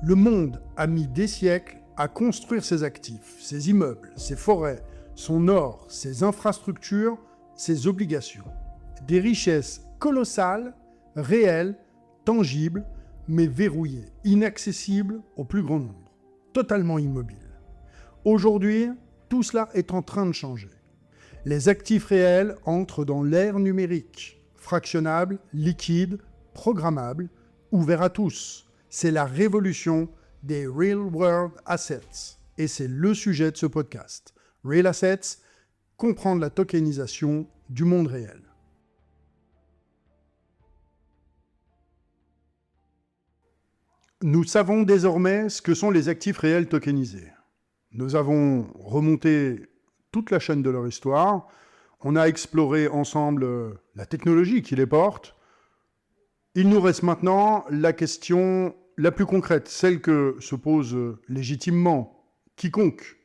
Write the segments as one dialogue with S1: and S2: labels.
S1: Le monde a mis des siècles à construire ses actifs, ses immeubles, ses forêts, son or, ses infrastructures, ses obligations. Des richesses colossales, réelles, tangibles, mais verrouillées, inaccessibles au plus grand nombre, totalement immobiles. Aujourd'hui, tout cela est en train de changer. Les actifs réels entrent dans l'ère numérique, fractionnables, liquides, programmables, ouverts à tous. C'est la révolution des Real World Assets. Et c'est le sujet de ce podcast. Real Assets, comprendre la tokenisation du monde réel. Nous savons désormais ce que sont les actifs réels tokenisés. Nous avons remonté toute la chaîne de leur histoire. On a exploré ensemble la technologie qui les porte. Il nous reste maintenant la question la plus concrète, celle que se pose légitimement quiconque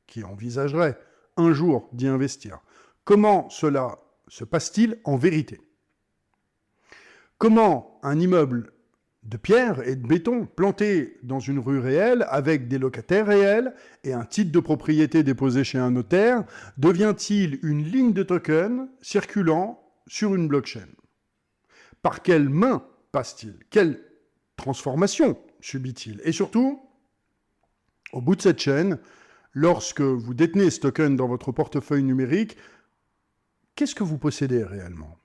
S1: qui envisagerait un jour d'y investir. Comment cela se passe-t-il en vérité? Comment un immeuble de pierre et de béton planté dans une rue réelle avec des locataires réels et un titre de propriété déposé chez un notaire devient-il une ligne de token circulant sur une blockchain? Par quelles mains passe-t-il? Quelle transformation subit-il? Et surtout, au bout de cette chaîne, lorsque vous détenez ce token dans votre portefeuille numérique, qu'est-ce que vous possédez réellement?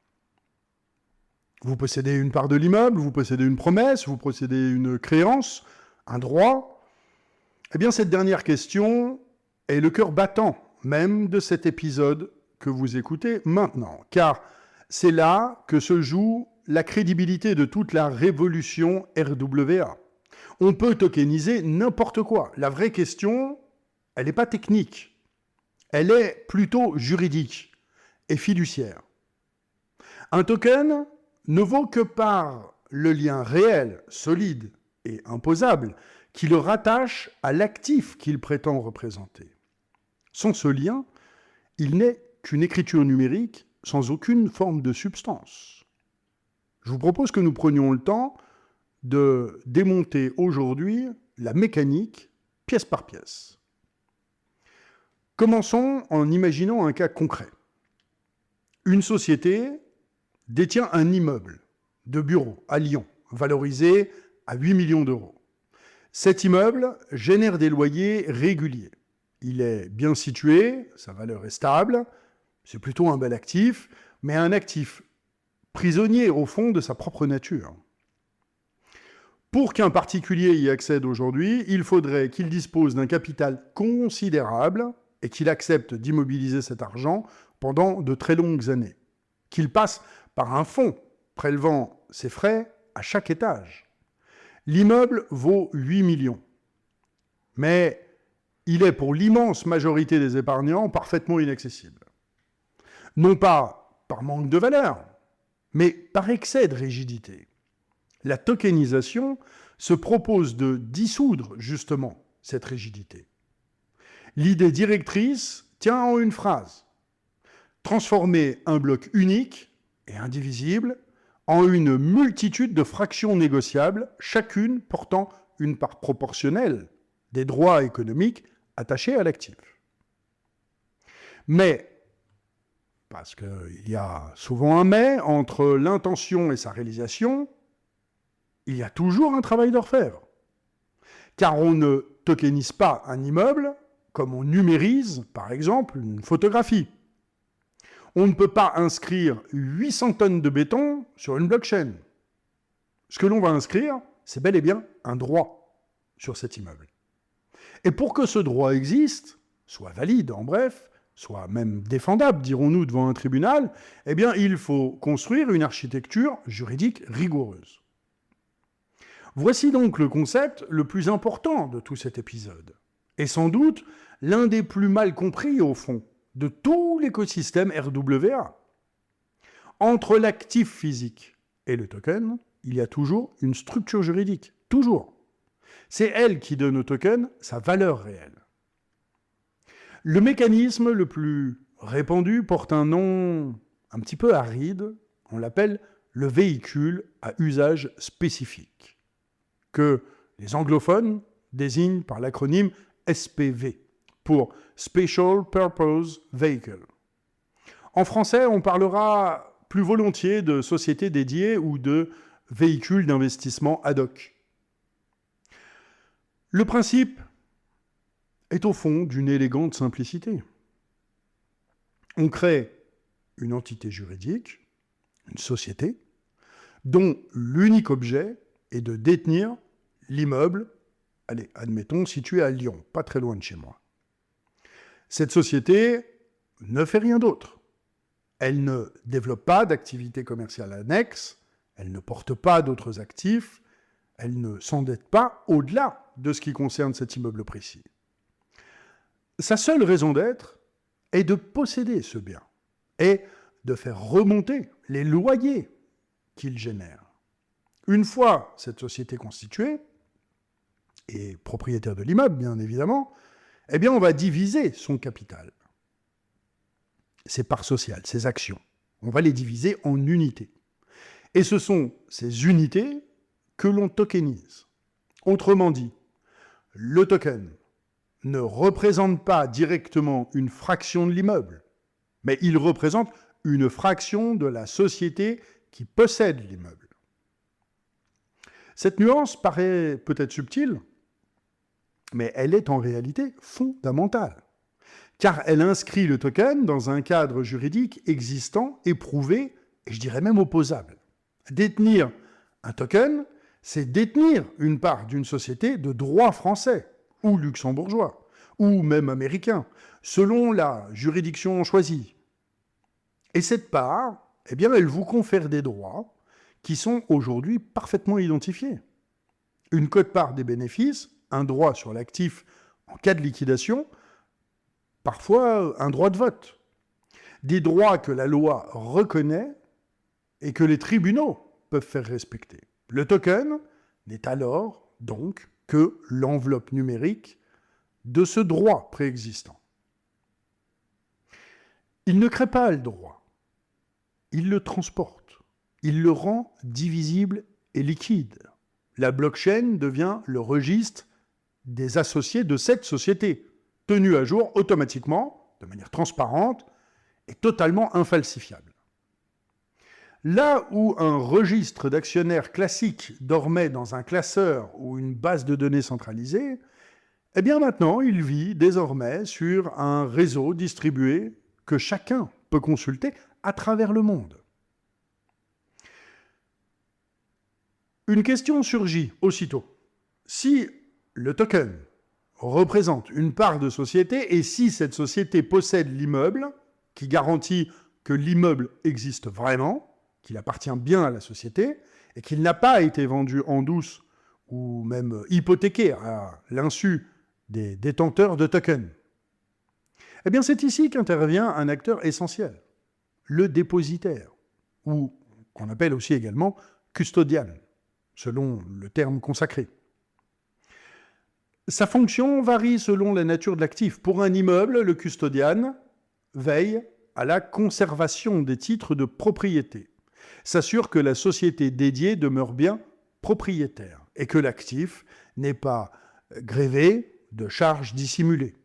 S1: Vous possédez une part de l'immeuble, vous possédez une promesse, vous possédez une créance, un droit? Eh bien, cette dernière question est le cœur battant même de cet épisode que vous écoutez maintenant, car c'est là que se joue la crédibilité de toute la révolution RWA. On peut tokeniser n'importe quoi. La vraie question, elle n'est pas technique. Elle est plutôt juridique et fiduciaire. Un token ne vaut que par le lien réel, solide et imposable qui le rattache à l'actif qu'il prétend représenter. Sans ce lien, il n'est qu'une écriture numérique sans aucune forme de substance. Je vous propose que nous prenions le temps de démonter aujourd'hui la mécanique pièce par pièce. Commençons en imaginant un cas concret. Une société détient un immeuble de bureau à Lyon, valorisé à 8 millions d'euros. Cet immeuble génère des loyers réguliers. Il est bien situé, sa valeur est stable, c'est plutôt un bel actif, mais un actif prisonnier au fond de sa propre nature. Pour qu'un particulier y accède aujourd'hui, il faudrait qu'il dispose d'un capital considérable et qu'il accepte d'immobiliser cet argent pendant de très longues années. Qu'il passe par un fonds prélevant ses frais à chaque étage. L'immeuble vaut 8 millions. Mais il est pour l'immense majorité des épargnants parfaitement inaccessible. Non pas par manque de valeur, mais par excès de rigidité. La tokenisation se propose de dissoudre justement cette rigidité. L'idée directrice tient en une phrase: transformer un bloc unique et indivisible en une multitude de fractions négociables, chacune portant une part proportionnelle des droits économiques attachés à l'actif. Mais, parce qu'il y a souvent un mais, entre l'intention et sa réalisation, il y a toujours un travail d'orfèvre. Car on ne tokenise pas un immeuble comme on numérise, par exemple, une photographie. On ne peut pas inscrire 800 tonnes de béton sur une blockchain. Ce que l'on va inscrire, c'est bel et bien un droit sur cet immeuble. Et pour que ce droit existe, soit valide en bref, soit même défendable, dirons-nous, devant un tribunal, eh bien, il faut construire une architecture juridique rigoureuse. Voici donc le concept le plus important de tout cet épisode, et sans doute l'un des plus mal compris, au fond, de tout l'écosystème RWA. Entre l'actif physique et le token, il y a toujours une structure juridique, toujours. C'est elle qui donne au token sa valeur réelle. Le mécanisme le plus répandu porte un nom un petit peu aride, on l'appelle le véhicule à usage spécifique, que Les anglophones désignent par l'acronyme SPV, pour Special Purpose Vehicle. En français, on parlera plus volontiers de sociétés dédiées ou de véhicules d'investissement ad hoc. Le principe est au fond d'une élégante simplicité. On crée une entité juridique, une société, dont l'unique objet est de détenir l'immeuble, allez, admettons, situé à Lyon, pas très loin de chez moi. Cette société ne fait rien d'autre. Elle ne développe pas d'activité commerciale annexe, elle ne porte pas d'autres actifs, elle ne s'endette pas au-delà de ce qui concerne cet immeuble précis. Sa seule raison d'être est de posséder ce bien et de faire remonter les loyers qu'il génère. Une fois cette société constituée, et propriétaire de l'immeuble, bien évidemment, eh bien, on va diviser son capital. Ses parts sociales, ses actions. On va les diviser en unités. Et ce sont ces unités que l'on tokenise. Autrement dit, le token ne représente pas directement une fraction de l'immeuble, mais il représente une fraction de la société qui possède l'immeuble. Cette nuance paraît peut-être subtile, mais elle est en réalité fondamentale, car elle inscrit le token dans un cadre juridique existant, éprouvé, et je dirais même opposable. Détenir un token, c'est détenir une part d'une société de droit français, ou luxembourgeois, ou même américain, selon la juridiction choisie. Et cette part, eh bien, elle vous confère des droits qui sont aujourd'hui parfaitement identifiés. Une quote-part des bénéfices, un droit sur l'actif en cas de liquidation, parfois un droit de vote. Des droits que la loi reconnaît et que les tribunaux peuvent faire respecter. Le token n'est alors donc que l'enveloppe numérique de ce droit préexistant. Il ne crée pas le droit, il le transporte, il le rend divisible et liquide. La blockchain devient le registre des associés de cette société, tenu à jour automatiquement, de manière transparente et totalement infalsifiable. Là où un registre d'actionnaires classique dormait dans un classeur ou une base de données centralisée, eh bien maintenant, il vit désormais sur un réseau distribué que chacun peut consulter à travers le monde. Une question surgit aussitôt. Si le token représente une part de société et si cette société possède l'immeuble, qui garantit que l'immeuble existe vraiment, qu'il appartient bien à la société et qu'il n'a pas été vendu en douce ou même hypothéqué à l'insu des détenteurs de tokens, eh bien c'est ici qu'intervient un acteur essentiel, le dépositaire, ou qu'on appelle aussi également custodian, selon le terme consacré. Sa fonction varie selon la nature de l'actif. Pour un immeuble, le custodian veille à la conservation des titres de propriété, s'assure que la société dédiée demeure bien propriétaire et que l'actif n'est pas grévé de charges dissimulées.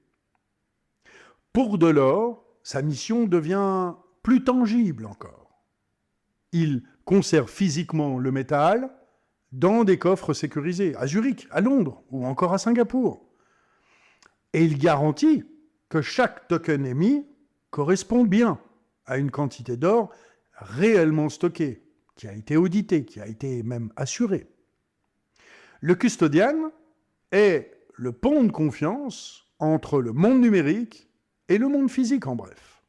S1: Pour Delors, sa mission devient plus tangible encore. Il conserve physiquement le métal dans des coffres sécurisés, à Zurich, à Londres ou encore à Singapour. Et il garantit que chaque token émis correspond bien à une quantité d'or réellement stockée, qui a été auditée, qui a été même assurée. Le custodian est le pont de confiance entre le monde numérique et le monde physique, en bref.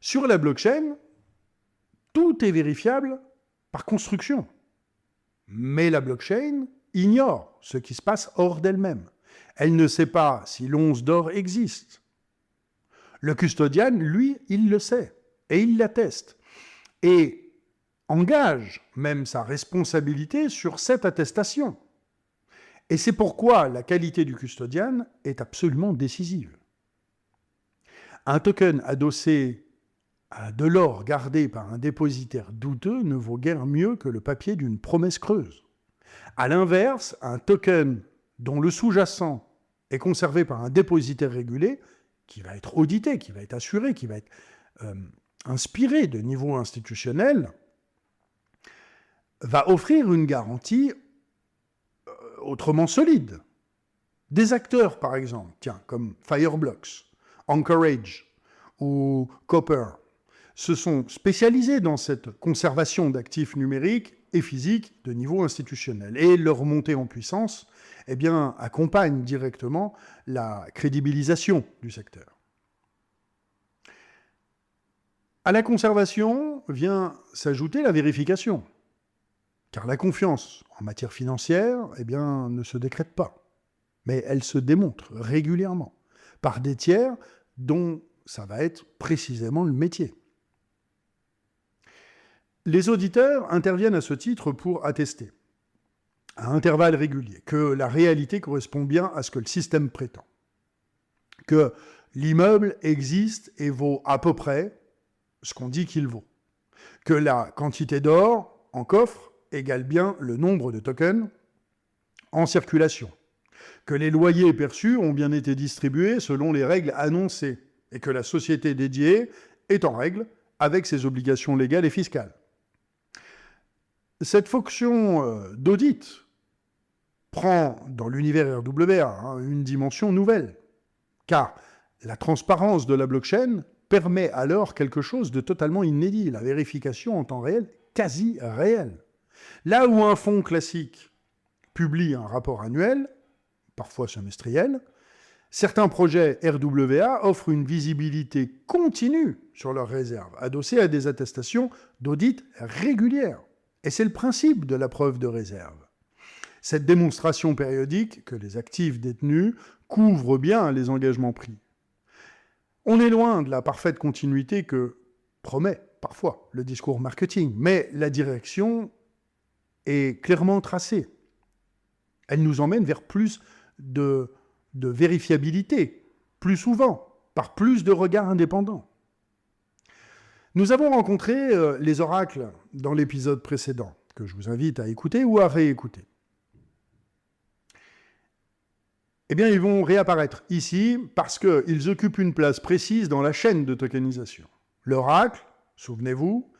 S1: Sur la blockchain, tout est vérifiable par construction. Mais la blockchain ignore ce qui se passe hors d'elle-même. Elle ne sait pas si l'once d'or existe. Le custodian, lui, il le sait, et il l'atteste, et engage même sa responsabilité sur cette attestation. Et c'est pourquoi la qualité du custodian est absolument décisive. Un token adossé à de l'or gardé par un dépositaire douteux ne vaut guère mieux que le papier d'une promesse creuse. À l'inverse, un token dont le sous-jacent est conservé par un dépositaire régulé, qui va être audité, qui va être assuré, qui va être inspiré de niveau institutionnel, va offrir une garantie autrement solide. Des acteurs, par exemple, comme Fireblocks, Anchorage ou Copper, se sont spécialisés dans cette conservation d'actifs numériques et physiques de niveau institutionnel. Et leur montée en puissance accompagne directement la crédibilisation du secteur. À la conservation vient s'ajouter la vérification, car la confiance en matière financière ne se décrète pas, mais elle se démontre régulièrement par des tiers dont ça va être précisément le métier. Les auditeurs interviennent à ce titre pour attester, à intervalles réguliers, que la réalité correspond bien à ce que le système prétend, que l'immeuble existe et vaut à peu près ce qu'on dit qu'il vaut, que la quantité d'or en coffre égale bien le nombre de tokens en circulation, que les loyers perçus ont bien été distribués selon les règles annoncées et que la société dédiée est en règle avec ses obligations légales et fiscales. Cette fonction d'audit prend dans l'univers RWA une dimension nouvelle, car la transparence de la blockchain permet alors quelque chose de totalement inédit, la vérification en temps réel, quasi réel. Là où un fonds classique publie un rapport annuel, parfois semestriel, certains projets RWA offrent une visibilité continue sur leurs réserves, adossées à des attestations d'audit régulières. Et c'est le principe de la preuve de réserve. Cette démonstration périodique que les actifs détenus couvrent bien les engagements pris. On est loin de la parfaite continuité que promet parfois le discours marketing, mais la direction est clairement tracée. Elle nous emmène vers plus de vérifiabilité, plus souvent, par plus de regards indépendants. Nous avons rencontré les oracles dans l'épisode précédent, que je vous invite à écouter ou à réécouter. Ils vont réapparaître ici parce qu'ils occupent une place précise dans la chaîne de tokenisation. L'oracle, souvenez-vous,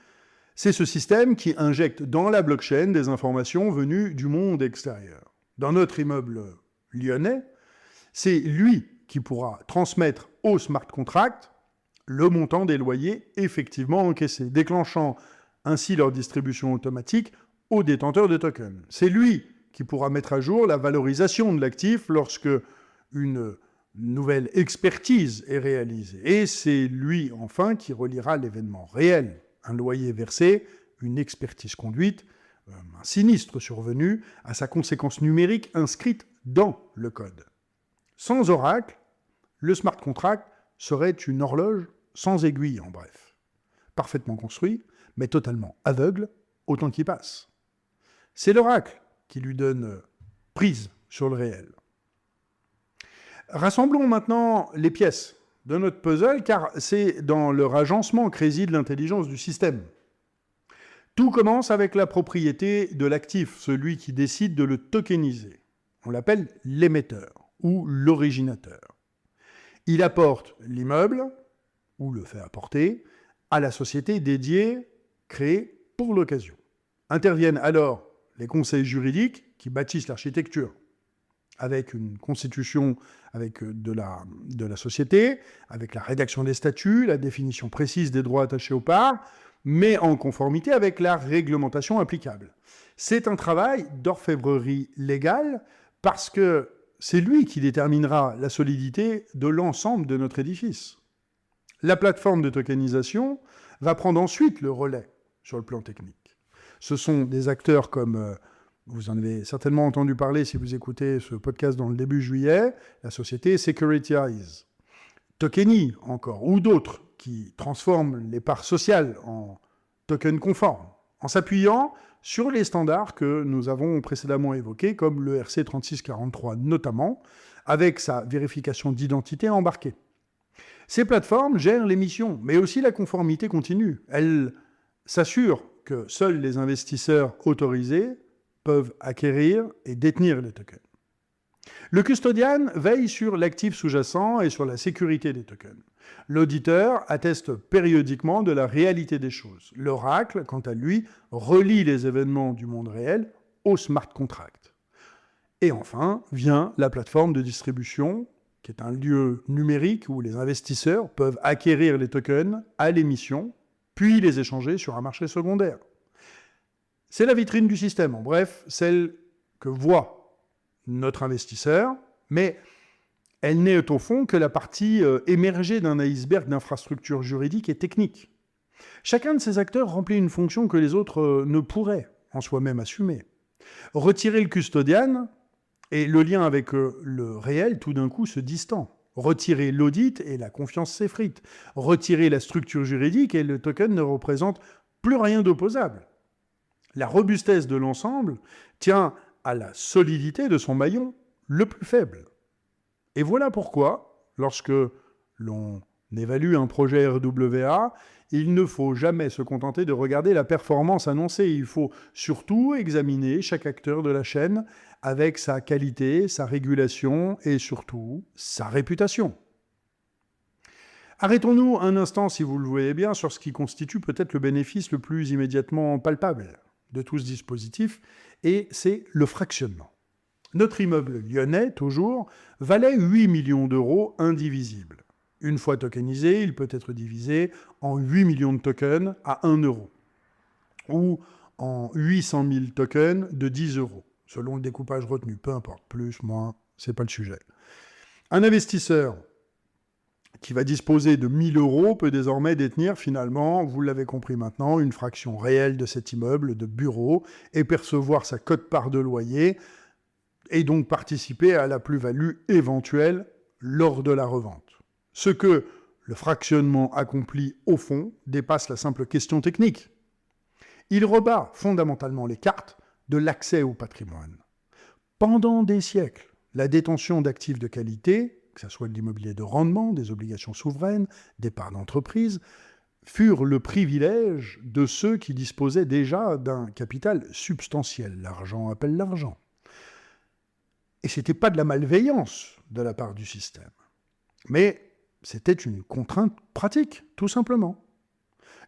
S1: c'est ce système qui injecte dans la blockchain des informations venues du monde extérieur. Dans notre immeuble lyonnais, c'est lui qui pourra transmettre au smart contract le montant des loyers effectivement encaissés, déclenchant ainsi leur distribution automatique aux détenteurs de tokens. C'est lui qui pourra mettre à jour la valorisation de l'actif lorsque une nouvelle expertise est réalisée. Et c'est lui, enfin, qui reliera l'événement réel, un loyer versé, une expertise conduite, un sinistre survenu, à sa conséquence numérique inscrite dans le code. Sans oracle, le smart contract serait une horloge sans aiguille, en bref. Parfaitement construit, mais totalement aveugle au temps qui passe. C'est l'oracle qui lui donne prise sur le réel. Rassemblons maintenant les pièces de notre puzzle, car c'est dans leur agencement que réside l'intelligence du système. Tout commence avec la propriété de l'actif, celui qui décide de le tokeniser. On l'appelle l'émetteur ou l'originateur. Il apporte l'immeuble, ou le fait apporter, à la société dédiée, créée pour l'occasion. Interviennent alors les conseils juridiques qui bâtissent l'architecture, avec une constitution de la société, avec la rédaction des statuts, la définition précise des droits attachés aux parts, mais en conformité avec la réglementation applicable. C'est un travail d'orfèvrerie légale parce que c'est lui qui déterminera la solidité de l'ensemble de notre édifice. La plateforme de tokenisation va prendre ensuite le relais sur le plan technique. Ce sont des acteurs comme, vous en avez certainement entendu parler si vous écoutez ce podcast dans le début juillet, la société Securitize, Tokeny encore, ou d'autres qui transforment les parts sociales en tokens conformes, en s'appuyant sur les standards que nous avons précédemment évoqués, comme le RC 3643 notamment, avec sa vérification d'identité embarquée. Ces plateformes gèrent l'émission, mais aussi la conformité continue. Elles s'assurent que seuls les investisseurs autorisés peuvent acquérir et détenir les tokens. Le custodian veille sur l'actif sous-jacent et sur la sécurité des tokens. L'auditeur atteste périodiquement de la réalité des choses. L'oracle, quant à lui, relie les événements du monde réel au smart contract. Et enfin, vient la plateforme de distribution, qui est un lieu numérique où les investisseurs peuvent acquérir les tokens à l'émission, puis les échanger sur un marché secondaire. C'est la vitrine du système, en bref, celle que voit notre investisseur, mais elle n'est au fond que la partie émergée d'un iceberg d'infrastructures juridiques et techniques. Chacun de ces acteurs remplit une fonction que les autres ne pourraient en soi-même assumer. Retirer le custodian, et le lien avec le réel, tout d'un coup, se distend. Retirer l'audit, et la confiance s'effrite. Retirer la structure juridique, et le token ne représente plus rien d'opposable. La robustesse de l'ensemble tient à la solidité de son maillon le plus faible. Et voilà pourquoi, lorsque l'on évalue un projet RWA, il ne faut jamais se contenter de regarder la performance annoncée. Il faut surtout examiner chaque acteur de la chaîne avec sa qualité, sa régulation et surtout sa réputation. Arrêtons-nous un instant, si vous le voyez bien, sur ce qui constitue peut-être le bénéfice le plus immédiatement palpable de tout ce dispositif, et c'est le fractionnement. Notre immeuble lyonnais, toujours, valait 8 millions d'euros indivisibles. Une fois tokenisé, il peut être divisé en 8 millions de tokens à 1 euro, ou en 800 000 tokens de 10 euros, selon le découpage retenu. Peu importe, plus, moins, c'est pas le sujet. Un investisseur qui va disposer de 1 000 euros peut désormais détenir finalement, vous l'avez compris maintenant, une fraction réelle de cet immeuble de bureau et percevoir sa quote-part de loyer et donc participer à la plus-value éventuelle lors de la revente. Ce que le fractionnement accomplit au fond dépasse la simple question technique. Il rebat fondamentalement les cartes de l'accès au patrimoine. Pendant des siècles, la détention d'actifs de qualité, que ce soit de l'immobilier de rendement, des obligations souveraines, des parts d'entreprise, furent le privilège de ceux qui disposaient déjà d'un capital substantiel. L'argent appelle l'argent. Et ce n'était pas de la malveillance de la part du système, mais c'était une contrainte pratique, tout simplement.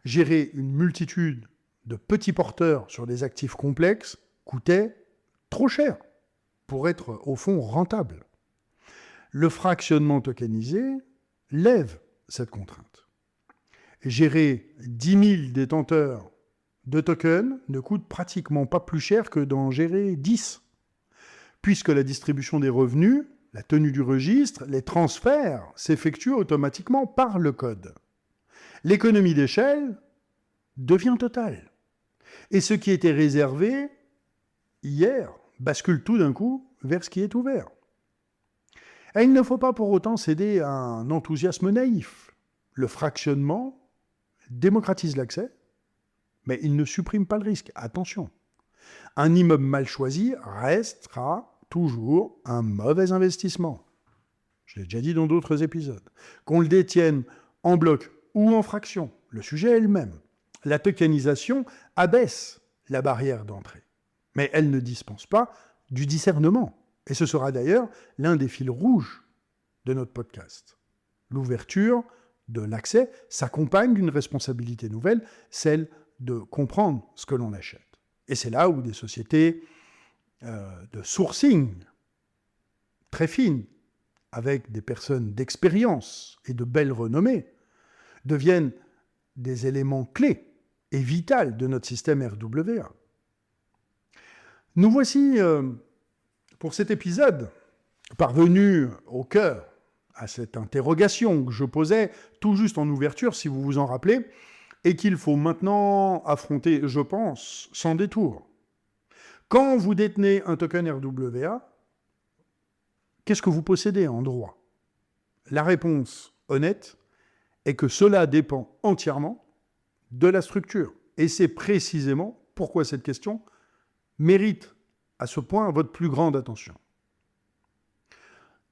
S1: Gérer une multitude de petits porteurs sur des actifs complexes coûtait trop cher pour être, au fond, rentable. Le fractionnement tokenisé lève cette contrainte. Gérer 10 000 détenteurs de tokens ne coûte pratiquement pas plus cher que d'en gérer 10, puisque la distribution des revenus, la tenue du registre, les transferts s'effectuent automatiquement par le code. L'économie d'échelle devient totale. Et ce qui était réservé hier bascule tout d'un coup vers ce qui est ouvert. Et il ne faut pas pour autant céder à un enthousiasme naïf. Le fractionnement démocratise l'accès, mais il ne supprime pas le risque. Attention, un immeuble mal choisi restera toujours un mauvais investissement. Je l'ai déjà dit dans d'autres épisodes. Qu'on le détienne en bloc ou en fraction, le sujet est le même. La tokenisation abaisse la barrière d'entrée, mais elle ne dispense pas du discernement. Et ce sera d'ailleurs l'un des fils rouges de notre podcast. L'ouverture de l'accès s'accompagne d'une responsabilité nouvelle, celle de comprendre ce que l'on achète. Et c'est là où des sociétés de sourcing très fines, avec des personnes d'expérience et de belle renommée, deviennent des éléments clés et vitaux de notre système RWA. Nous voici, pour cet épisode, parvenus au cœur à cette interrogation que je posais tout juste en ouverture, si vous vous en rappelez, et qu'il faut maintenant affronter, je pense, sans détour. Quand vous détenez un token RWA, qu'est-ce que vous possédez en droit ? La réponse honnête est que cela dépend entièrement de la structure. Et c'est précisément pourquoi cette question mérite à ce point votre plus grande attention.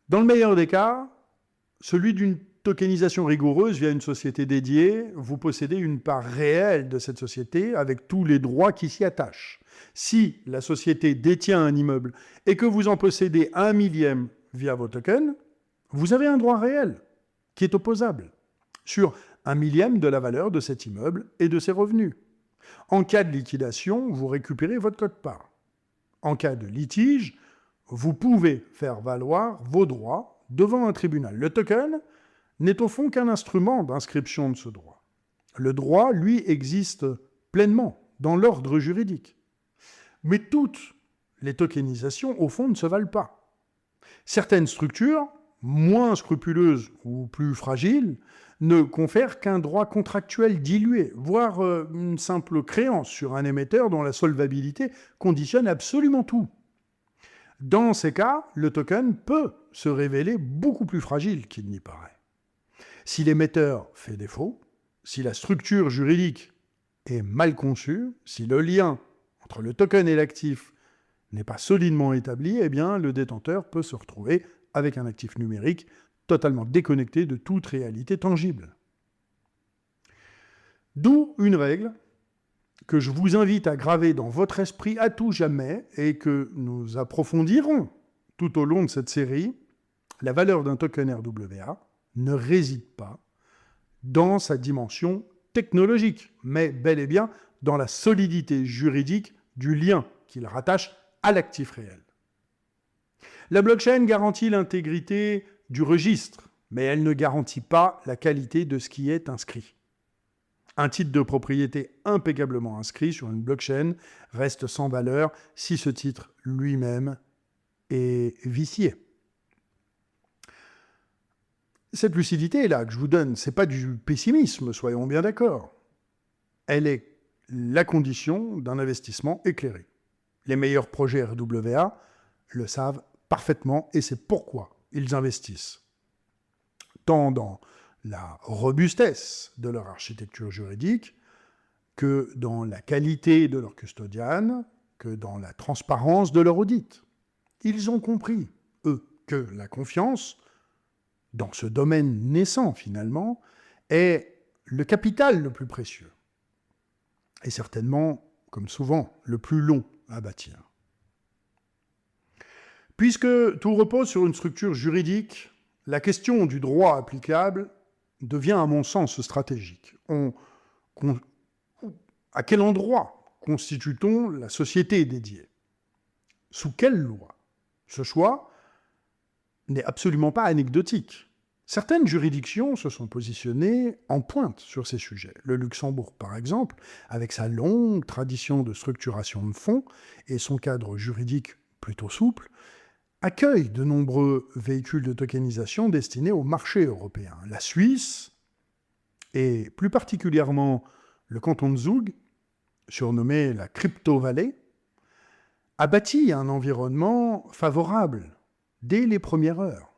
S1: Dans le meilleur des cas, celui d'une tokenisation rigoureuse via une société dédiée, vous possédez une part réelle de cette société avec tous les droits qui s'y attachent. Si la société détient un immeuble et que vous en possédez 1/1000 via vos tokens, vous avez un droit réel qui est opposable sur 1/1000 de la valeur de cet immeuble et de ses revenus. En cas de liquidation, vous récupérez votre quote-part. En cas de litige, vous pouvez faire valoir vos droits devant un tribunal. Le token n'est au fond qu'un instrument d'inscription de ce droit. Le droit, lui, existe pleinement dans l'ordre juridique. Mais toutes les tokenisations, au fond, ne se valent pas. Certaines structures, moins scrupuleuses ou plus fragiles, ne confèrent qu'un droit contractuel dilué, voire une simple créance sur un émetteur dont la solvabilité conditionne absolument tout. Dans ces cas, le token peut se révéler beaucoup plus fragile qu'il n'y paraît. Si l'émetteur fait défaut, si la structure juridique est mal conçue, si le lien entre le token et l'actif n'est pas solidement établi, eh bien, le détenteur peut se retrouver avec un actif numérique totalement déconnecté de toute réalité tangible. D'où une règle que je vous invite à graver dans votre esprit à tout jamais et que nous approfondirons tout au long de cette série. La valeur d'un token RWA ne réside pas dans sa dimension technologique, mais bel et bien dans la solidité juridique du lien qu'il rattache à l'actif réel. La blockchain garantit l'intégrité du registre, mais elle ne garantit pas la qualité de ce qui est inscrit. Un titre de propriété impeccablement inscrit sur une blockchain reste sans valeur si ce titre lui-même est vicié. Cette lucidité-là que je vous donne, ce n'est pas du pessimisme, soyons bien d'accord. Elle est la condition d'un investissement éclairé. Les meilleurs projets RWA le savent parfaitement et c'est pourquoi ils investissent. Tant dans la robustesse de leur architecture juridique, que dans la qualité de leur custodian, que dans la transparence de leur audit. Ils ont compris, eux, que la confiance, dans ce domaine naissant finalement, est le capital le plus précieux. Et certainement, comme souvent, le plus long à bâtir. Puisque tout repose sur une structure juridique, la question du droit applicable devient, à mon sens, stratégique. À quel endroit constitue-t-on la société dédiée? Sous quelle loi? Ce choix n'est absolument pas anecdotique. Certaines juridictions se sont positionnées en pointe sur ces sujets. Le Luxembourg, par exemple, avec sa longue tradition de structuration de fonds et son cadre juridique plutôt souple, accueille de nombreux véhicules de tokenisation destinés au marché européen. La Suisse, et plus particulièrement le canton de Zug, surnommé la Crypto Valley, a bâti un environnement favorable dès les premières heures.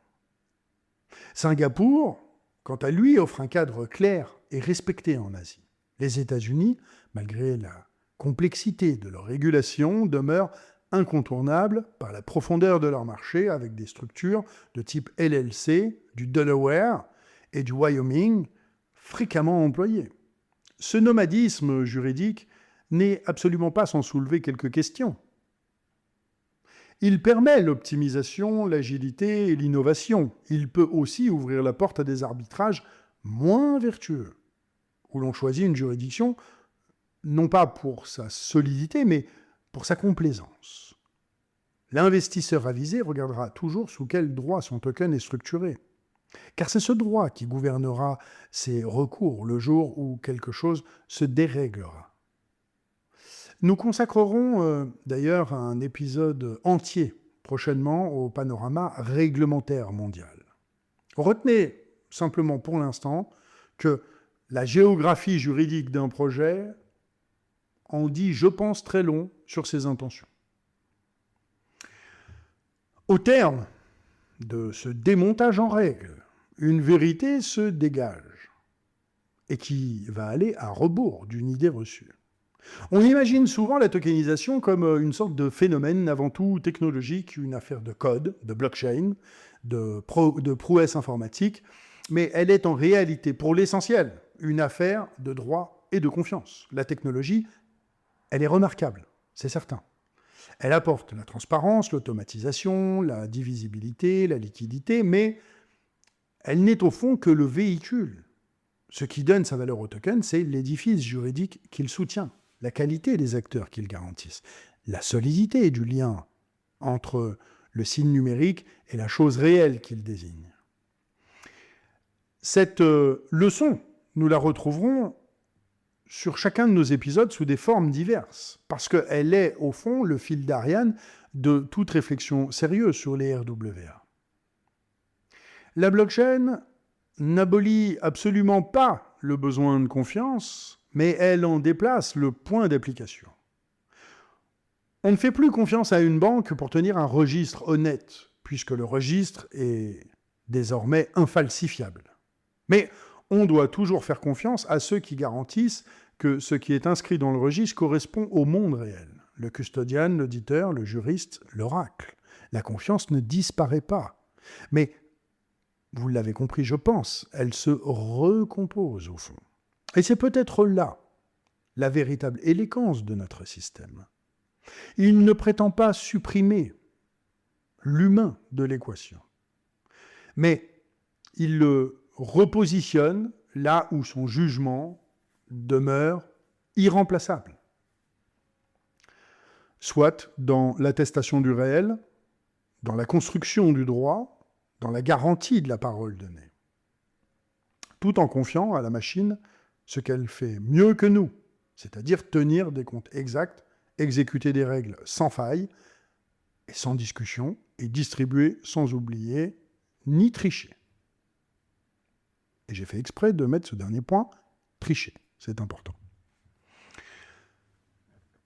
S1: Singapour, quant à lui, offre un cadre clair et respecté en Asie. Les États-Unis, malgré la complexité de leur régulation, demeurent incontournables par la profondeur de leur marché avec des structures de type LLC, du Delaware et du Wyoming fréquemment employées. Ce nomadisme juridique n'est absolument pas sans soulever quelques questions. Il permet l'optimisation, l'agilité et l'innovation. Il peut aussi ouvrir la porte à des arbitrages moins vertueux, où l'on choisit une juridiction non pas pour sa solidité, mais pour sa complaisance. L'investisseur avisé regardera toujours sous quel droit son token est structuré, car c'est ce droit qui gouvernera ses recours le jour où quelque chose se déréglera. Nous consacrerons d'ailleurs un épisode entier prochainement au panorama réglementaire mondial. Retenez simplement pour l'instant que la géographie juridique d'un projet en dit, je pense, très long sur ses intentions. Au terme de ce démontage en règle, une vérité se dégage et qui va aller à rebours d'une idée reçue. On imagine souvent la tokenisation comme une sorte de phénomène avant tout technologique, une affaire de code, de blockchain, de prouesse informatique, mais elle est en réalité, pour l'essentiel, une affaire de droit et de confiance. La technologie, elle est remarquable, c'est certain. Elle apporte la transparence, l'automatisation, la divisibilité, la liquidité, mais elle n'est au fond que le véhicule. Ce qui donne sa valeur au token, c'est l'édifice juridique qu'il soutient, la qualité des acteurs qu'il garantissent, la solidité du lien entre le signe numérique et la chose réelle qu'il désigne. Cette leçon, nous la retrouverons sur chacun de nos épisodes sous des formes diverses, parce qu'elle est, au fond, le fil d'Ariane de toute réflexion sérieuse sur les RWA. La blockchain n'abolit absolument pas le besoin de confiance, mais elle en déplace le point d'application. On ne fait plus confiance à une banque pour tenir un registre honnête, puisque le registre est désormais infalsifiable. Mais on doit toujours faire confiance à ceux qui garantissent que ce qui est inscrit dans le registre correspond au monde réel. Le custodian, l'auditeur, le juriste, l'oracle. La confiance ne disparaît pas. Mais, vous l'avez compris, je pense, elle se recompose au fond. Et c'est peut-être là la véritable élégance de notre système. Il ne prétend pas supprimer l'humain de l'équation, mais il le repositionne là où son jugement demeure irremplaçable. Soit dans l'attestation du réel, dans la construction du droit, dans la garantie de la parole donnée, tout en confiant à la machine ce qu'elle fait mieux que nous, c'est-à-dire tenir des comptes exacts, exécuter des règles sans faille et sans discussion, et distribuer sans oublier ni tricher. Et j'ai fait exprès de mettre ce dernier point, tricher, c'est important.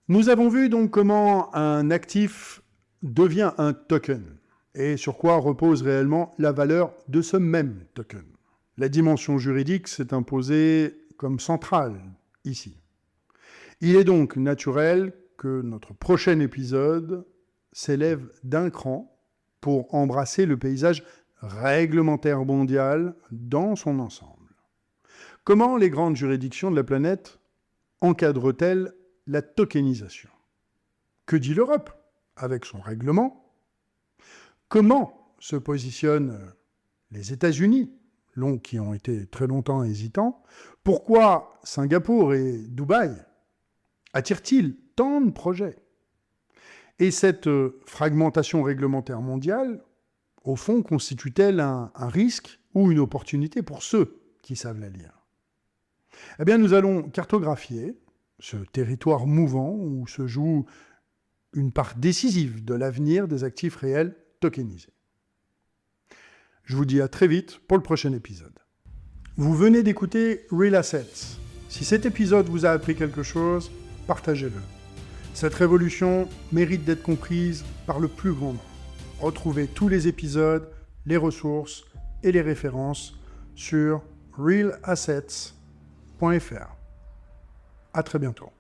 S1: Nous avons vu donc comment un actif devient un token, et sur quoi repose réellement la valeur de ce même token. La dimension juridique s'est imposée comme centrale ici. Il est donc naturel que notre prochain épisode s'élève d'un cran pour embrasser le paysage réglementaire mondial dans son ensemble. Comment les grandes juridictions de la planète encadrent-elles la tokenisation? Que dit l'Europe avec son règlement? Comment se positionnent les États-Unis, qui ont été très longtemps hésitants? Pourquoi Singapour et Dubaï attirent-ils tant de projets? Et cette fragmentation réglementaire mondiale, au fond, constitue-t-elle un risque ou une opportunité pour ceux qui savent la lire? Eh bien, nous allons cartographier ce territoire mouvant où se joue une part décisive de l'avenir des actifs réels tokenisés. Je vous dis à très vite pour le prochain épisode. Vous venez d'écouter Real Assets. Si cet épisode vous a appris quelque chose, partagez-le. Cette révolution mérite d'être comprise par le plus grand nombre. Retrouvez tous les épisodes, les ressources et les références sur realassets.fr. À très bientôt.